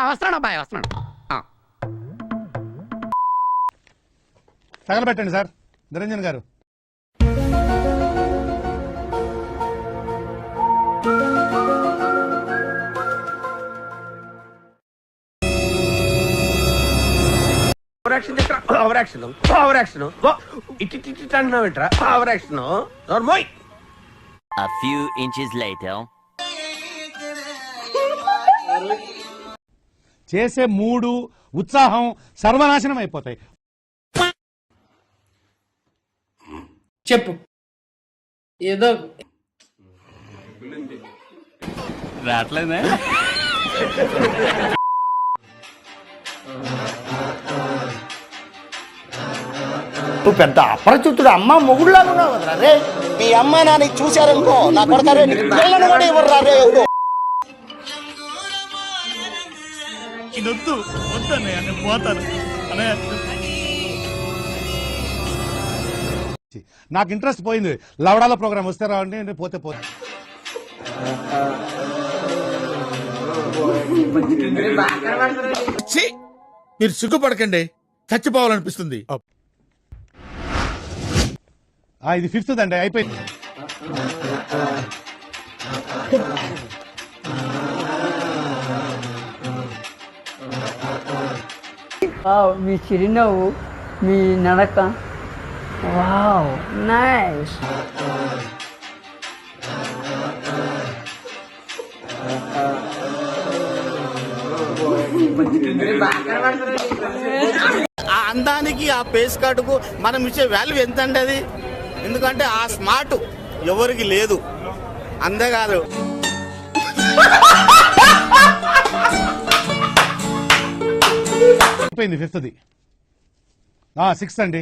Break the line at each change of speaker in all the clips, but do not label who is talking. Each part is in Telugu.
వస్తున్నాను అబ్బాయి వస్తున్నాను.
తగలబెట్టండి సార్ నిరంజన్ గారు.
A few inches later.
చేసే మూడు ఉత్సాహం సర్వనాశనం అయిపోతాయి.
చెప్పు ఏదో
రావట్లేదే.
నువ్వు పెద్ద అపరిచితుడు అమ్మ మొగుళ్ళగా ఉన్నావు కదరా రే. మీ అమ్మ నాన్న చూశారనుకో నా కొడతారే పిల్లను కూడా ఇవ్వరు రే.
ఇదొద్దు వద్దనే పోతాను అనే.
నాకు ఇంట్రెస్ట్ పోయింది. లవడాల ప్రోగ్రామ్ వస్తే రావండి, పోతే పోతే.
మీరు సిగ్గుపడకండి, చచ్చిపోవాలనిపిస్తుంది.
ఇది 5th అండి, అయిపోయింది.
మీ చిరునవ్వు, మీ నడక, వావ్ నైస్.
ఆ అందానికి ఆ పేస్ కార్డుకు మనం ఇచ్చే వాల్యూ ఎంత అండి అది? ఎందుకంటే ఆ స్మార్ట్ ఎవరికి లేదు. అంతేకాదు
అయిపోయింది 5th. 6th అండి.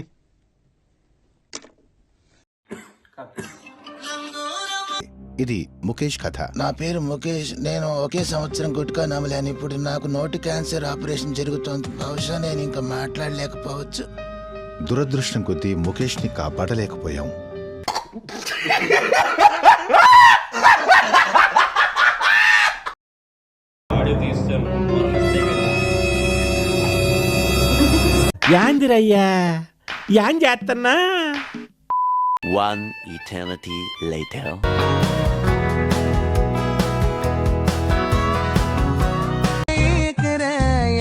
ఇది ముఖేష్ కథ. నా పేరు ముఖేష్. నేను ఒకే సంవత్సరం గుట్కా నమ్మలేను. ఇప్పుడు నాకు నోటి క్యాన్సర్ ఆపరేషన్ జరుగుతోంది. బహుశా నేను ఇంకా మాట్లాడలేకపోవచ్చు. దురదృష్టం కొద్దీ ముఖేష్ ని కాపాడలేకపోయాం.
యాందిరయ్యా యాం చేస్తున్నా.
One eternity later.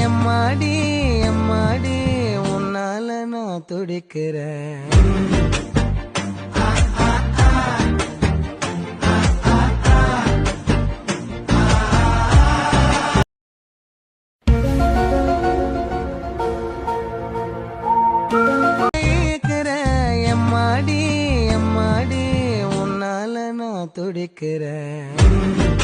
எம்மாடி எம்மாடி உன்னால நான் துடிக்கிறேன். எம்மாடி எம்மாடி உன்னால நான் துடிக்கிறேன்.